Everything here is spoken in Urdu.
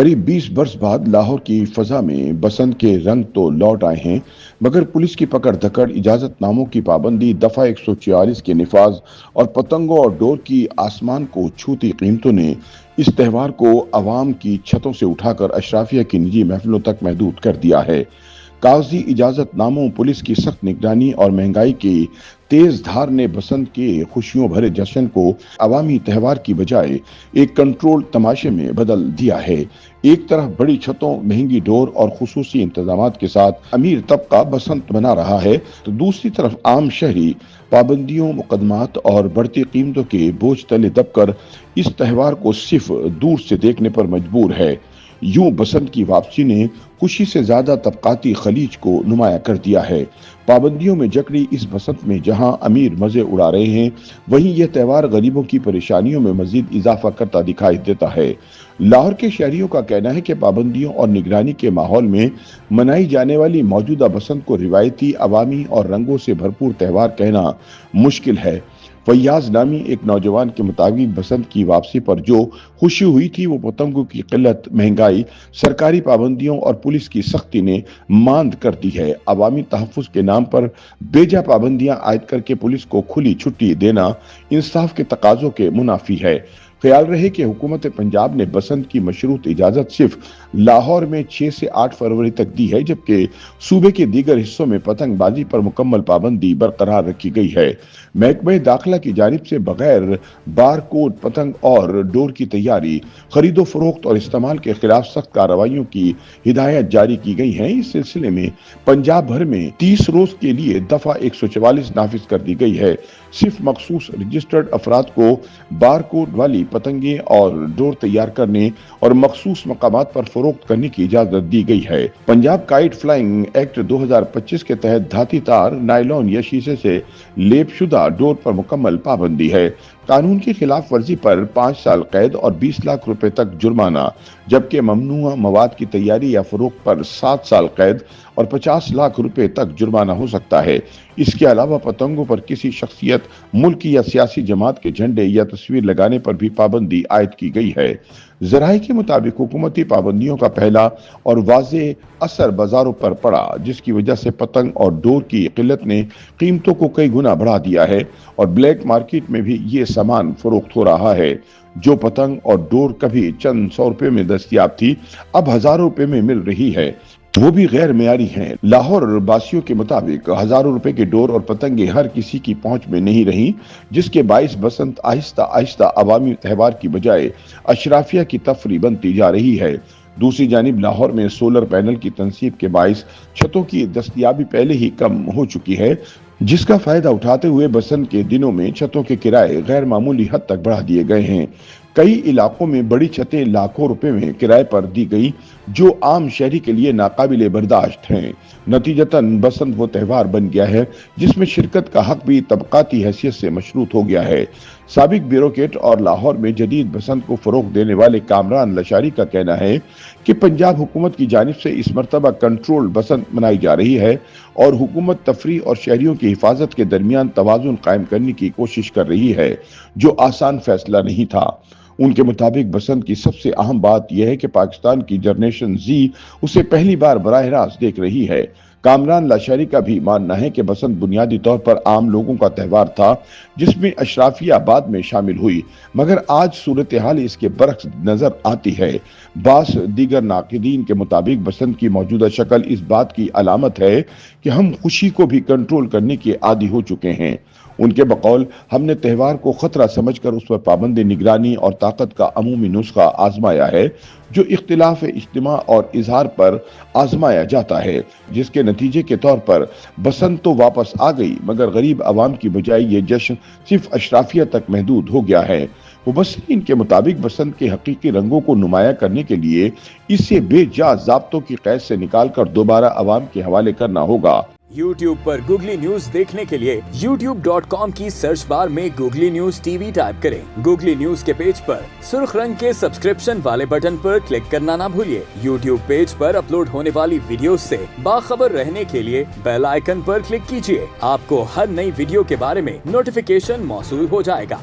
قریب 20 برس بعد لاہور کی فضا میں بسنت کے رنگ تو لوٹ آئے ہیں، مگر پولیس کی پکڑ دھکڑ، اجازت ناموں کی پابندی، دفعہ 144 کے نفاذ اور پتنگوں اور ڈور کی آسمان کو چھوتی قیمتوں نے اس تہوار کو عوام کی چھتوں سے اٹھا کر اشرافیہ کی نجی محفلوں تک محدود کر دیا ہے۔ کاغذی اجازت ناموں، پولیس کی سخت نگرانی اور مہنگائی کی تیز دھار نے بسنت کے خوشیوں بھرے جشن کو عوامی تہوار کی بجائے ایک کنٹرول تماشے میں بدل دیا ہے۔ ایک طرف بڑی چھتوں، مہنگی ڈور اور خصوصی انتظامات کے ساتھ امیر طبقہ بسنت منا رہا ہے، تو دوسری طرف عام شہری پابندیوں، مقدمات اور بڑھتی قیمتوں کے بوجھ تلے دب کر اس تہوار کو صرف دور سے دیکھنے پر مجبور ہے۔ یوں بسنت کی واپسی نے خوشی سے زیادہ طبقاتی خلیج کو نمایاں کر دیا ہے۔ پابندیوں میں جکڑی اس بسنت میں جہاں امیر مزے اڑا رہے ہیں، وہیں یہ تہوار غریبوں کی پریشانیوں میں مزید اضافہ کرتا دکھائی دیتا ہے۔ لاہور کے شہریوں کا کہنا ہے کہ پابندیوں اور نگرانی کے ماحول میں منائی جانے والی موجودہ بسنت کو روایتی، عوامی اور رنگوں سے بھرپور تہوار کہنا مشکل ہے۔ فیاض نامی ایک نوجوان کے مطابق بسنت کی واپسی پر جو خوشی ہوئی تھی وہ پتنگوں کی قلت، مہنگائی، سرکاری پابندیوں اور پولیس کی سختی نے ماند کر دی ہے۔ عوامی تحفظ کے نام پر بیجا پابندیاں عائد کر کے پولیس کو کھلی چھٹی دینا انصاف کے تقاضوں کے منافی ہے۔ خیال رہے کہ حکومت پنجاب نے بسنت کی مشروط اجازت صرف لاہور میں 6 سے 8 فروری تک دی ہے، جبکہ صوبے کے دیگر حصوں میں پتنگ بازی پر مکمل پابندی برقرار رکھی گئی ہے۔ محکمہ داخلہ کی جانب سے بغیر بار کوڈ پتنگ اور ڈور کی تیاری، خرید و فروخت اور استعمال کے خلاف سخت کارروائیوں کی ہدایت جاری کی گئی ہیں۔ اس سلسلے میں پنجاب بھر میں 30 روز کے لیے دفعہ 144 نافذ کر دی گئی ہے۔ صرف مخصوص رجسٹرڈ افراد کو بار کوڈ والی پتنگیں اور ڈور تیار کرنے اور مخصوص مقامات پر فروخت کرنے کی اجازت دی گئی ہے۔ پنجاب کائٹ فلائنگ ایکٹ 2025 کے تحت دھاتی تار، نائلون یا شیشے سے لیپ شدہ ڈور پر مکمل پابندی ہے۔ قانون کی خلاف ورزی پر 5 سال قید اور 20 لاکھ روپے تک جرمانہ، جبکہ ممنوع مواد کی تیاری یا فروخت پر 7 سال قید اور 50 لاکھ روپے تک جرمانہ ہو سکتا ہے۔ اس کے علاوہ پتنگوں پر کسی شخصیت، ملک یا سیاسی جماعت کے جھنڈے یا تصویر لگانے پر بھی پابندی عائد کی گئی ہے۔ ذرائع کے مطابق حکومتی پابندیوں کا پہلا اور واضح اثر بازاروں پر پڑا، جس کی وجہ سے پتنگ اور ڈور کی قلت نے قیمتوں کو کئی گنا بڑھا دیا ہے اور بلیک مارکیٹ میں بھی یہ سامان فروخت ہو رہا ہے۔ جو پتنگ اور ڈور کبھی چند 100 روپے میں دستیاب تھی، اب ہزاروں روپے میں مل رہی ہے، وہ بھی غیر معیاری ہیں۔ لاہور باسیوں کے مطابق ہزاروں روپے کے ڈور اور پتنگیں ہر کسی کی پہنچ میں نہیں رہیں، جس کے باعث بسنت آہستہ آہستہ عوامی تہوار کی بجائے اشرافیہ کی تفریح بنتی جا رہی ہے۔ دوسری جانب لاہور میں سولر پینل کی تنصیب کے باعث چھتوں کی دستیابی پہلے ہی کم ہو چکی ہے، جس کا فائدہ اٹھاتے ہوئے بسنت کے دنوں میں چھتوں کے کرائے غیر معمولی حد تک بڑھا دیے گئے ہیں۔ کئی علاقوں میں بڑی چھتیں لاکھوں روپے میں کرائے پر دی گئی، جو عام شہری کے لیے ناقابل برداشت ہیں۔ نتیجتاً بسنت وہ تہوار بن گیا ہے جس میں شرکت کا حق بھی طبقاتی حیثیت سے مشروط ہو گیا ہے۔ سابق بیوروکریٹ اور لاہور میں جدید بسنت کو فروغ دینے والے کامران لشاری کا کہنا ہے کہ پنجاب حکومت کی جانب سے اس مرتبہ کنٹرول بسنت منائی جا رہی ہے اور حکومت تفریح اور شہریوں کی حفاظت کے درمیان توازن قائم کرنے کی کوشش کر رہی ہے، جو آسان فیصلہ نہیں تھا۔ ان کے مطابق بسنت کی سب سے اہم بات یہ ہے کہ پاکستان کی جنریشن زی اسے پہلی بار براہ راست دیکھ رہی ہے۔ کامران لاشاری کا بھی ماننا ہے کہ بسنت بنیادی طور پر عام لوگوں کا تہوار تھا، جس میں اشرافیہ بعد میں شامل ہوئی، مگر آج صورتحال اس کے برعکس نظر آتی ہے۔ بعض دیگر ناقدین کے مطابق بسنت کی موجودہ شکل اس بات کی علامت ہے کہ ہم خوشی کو بھی کنٹرول کرنے کے عادی ہو چکے ہیں۔ ان کے بقول ہم نے تہوار کو خطرہ سمجھ کر اس پر پابندی، نگرانی اور طاقت کا عمومی نسخہ آزمایا ہے، جو اختلاف اجتماع اور اظہار پر آزمایا جاتا ہے، جس کے نتیجے کے طور پر بسنت تو واپس آ گئی، مگر غریب عوام کی بجائے یہ جشن صرف اشرافیہ تک محدود ہو گیا ہے۔ مبصرین کے مطابق بسنت کے حقیقی رنگوں کو نمایاں کرنے کے لیے اسے بے جا ضابطوں کی قید سے نکال کر دوبارہ عوام کے حوالے کرنا ہوگا۔ YouTube پر گوگلی نیوز دیکھنے کے لیے youtube.com کی سرچ بار میں googly news T V type کریں۔ گوگلی نیوز کے پیج پر سرخ رنگ کے سبسکرپشن والے بٹن پر کلک کرنا نہ بھولیے۔ YouTube پیج پر اپلوڈ ہونے والی ویڈیوز سے باخبر رہنے کے لیے بیل آئیکن پر کلک کیجیے۔ آپ کو ہر نئی ویڈیو کے بارے میں نوٹیفیکیشن موصول ہو جائے گا۔